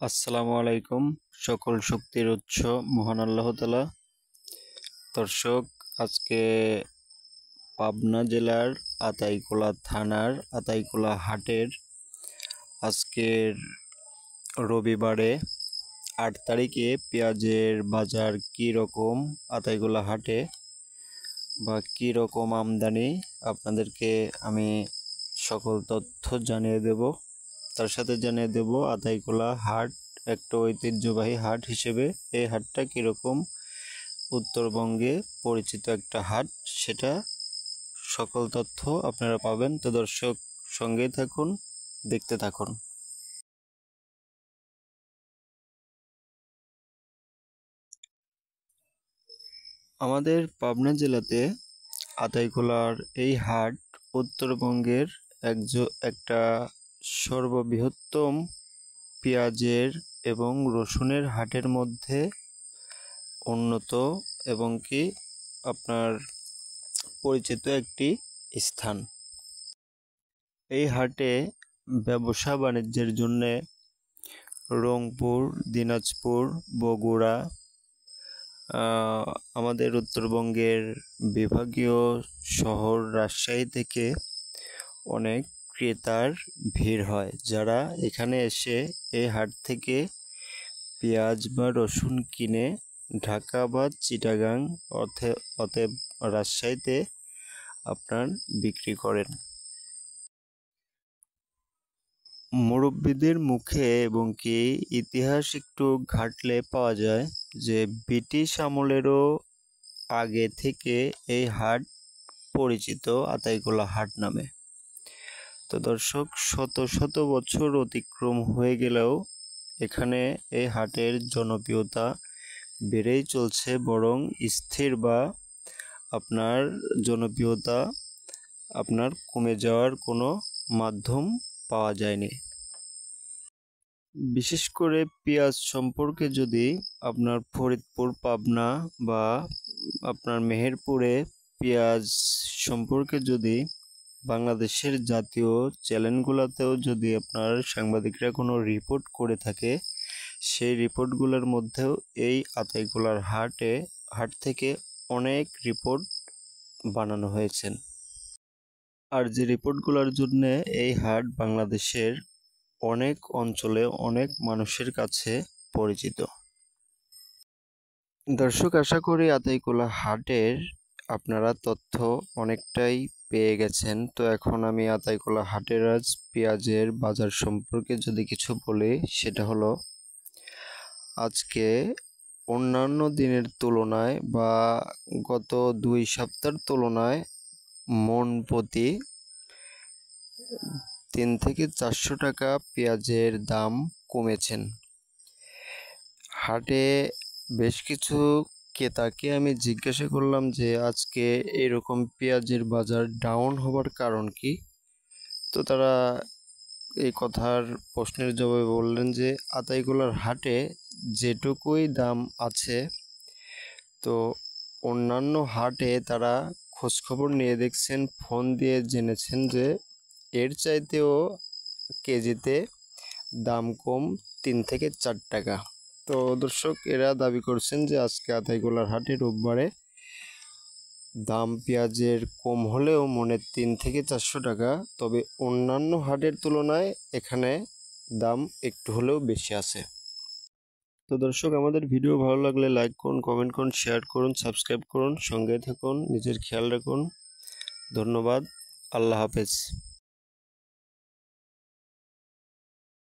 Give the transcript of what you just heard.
আসসালামু আলাইকুম। সকল শক্তির উৎস মহান আল্লাহ তাআলা। দর্শক, আজকে পাবনা জেলার আতাইকুলা থানার আতাইকুলা হাটের আজকের রবিবারে 8 তারিখে পেঁয়াজের বাজার কি রকম আতাইকুলা হাটে বা কি রকম আমদানি আপনাদেরকে আমি সকল তথ্য জানিয়ে দেব। তার সাথে জানিয়ে দেব আতাইকুলা হাট একটা ঐতিহ্যবাহী হাট হিসেবে এই হাটটা কীরকম উত্তরবঙ্গে পরিচিত একটা হাট, সেটা সকল তথ্য আপনারা পাবেন। তো দর্শক, সঙ্গেই থাকুন, দেখতে থাকুন। আমাদের পাবনা জেলাতে আতাইকুলার এই হাট উত্তরবঙ্গের একটা সর্ববৃহত্তম পেঁয়াজের এবং রসুনের হাটের মধ্যে উন্নত এবং কি আপনার পরিচিত একটি স্থান। এই হাটে ব্যবসা বাণিজ্যের জন্য রংপুর, দিনাজপুর, বগুড়া, আমাদের উত্তরবঙ্গের বিভাগীয় শহর রাজশাহী থেকে অনেক ক্রেতার ভিড় হয়, যারা এখানে এসে এই হাট থেকে পেঁয়াজ বা রসুন কিনে ঢাকা বা চিটাগাং অতএব রাজশাহীতে আপনার বিক্রি করেন। মুরব্বীদের মুখে এবং কি ইতিহাস একটু ঘাটলে পাওয়া যায় যে ব্রিটিশ আমলেরও আগে থেকে এই হাট পরিচিত আতাইকুলা হাট নামে। তো দর্শক, শত শত বছর অতিক্রম হয়ে গেলেও এখানে এই হাটের জনপ্রিয়তা বেড়েই চলছে, বরং স্থির বা আপনার জনপ্রিয়তা আপনার কমে যাওয়ার কোনো মাধ্যম পাওয়া যায়নি। বিশেষ করে পেঁয়াজ সম্পর্কে যদি আপনার ফরিদপুর, পাবনা বা আপনার মেহেরপুরে পেঁয়াজ সম্পর্কে যদি বাংলাদেশের জাতীয় চ্যানেলগুলোতেও যদি আপনার সাংবাদিকরা কোনো রিপোর্ট করে থাকে, সেই রিপোর্টগুলোর মধ্যেও এই আতাইকুলার হাট থেকে অনেক রিপোর্ট বানানো হয়েছে। আর যে রিপোর্টগুলোর জন্য এই হাট বাংলাদেশের অনেক অঞ্চলে অনেক মানুষের কাছে পরিচিত। দর্শক, আশা করি আতাইকুলা হাটের আপনারা তথ্য অনেকটাই পেয়ে গেছেন। তো এখন আমি আতাইকুলা হাটের আজ পেঁয়াজের বাজার সম্পর্কে যদি কিছু বলি, সেটা হলো আজকে অন্যান্য দিনের তুলনায় বা গত 2 সপ্তাহের তুলনায় মন প্রতি 3 থেকে 400 টাকা পেঁয়াজের দাম কমেছেন। হাটে বেশ কিছু ক্রেতাকে আমি জিজ্ঞাসা করলাম যে আজকে এরকম পেঁয়াজের বাজার ডাউন হবার কারণ কি। তো তারা এই কথার প্রশ্নের জবাবে বললেন যে আতাইকুলার হাটে যেটুকুই দাম আছে, তো অন্যান্য হাটে তারা খোঁজখবর নিয়ে দেখছেন, ফোন দিয়ে জেনেছেন যে এর চাইতেও কেজিতে দাম কম 3 থেকে 4 টাকা। তো দর্শক, এরা দাবি করছেন যে আজকে আতাইকুলার হাটে রোববারে দাম পেঁয়াজের কম হলেও মনে 3 থেকে 400 টাকা, তবে অন্যান্য হাটের তুলনায় এখানে দাম একটু হলেও বেশি আছে। তো দর্শক, আমাদের ভিডিও ভালো লাগলে লাইক করুন, কমেন্ট করুন, শেয়ার করুন, সাবস্ক্রাইব করুন, সঙ্গে থাকুন, নিজের খেয়াল রাখুন। ধন্যবাদ। আল্লাহ হাফেজ।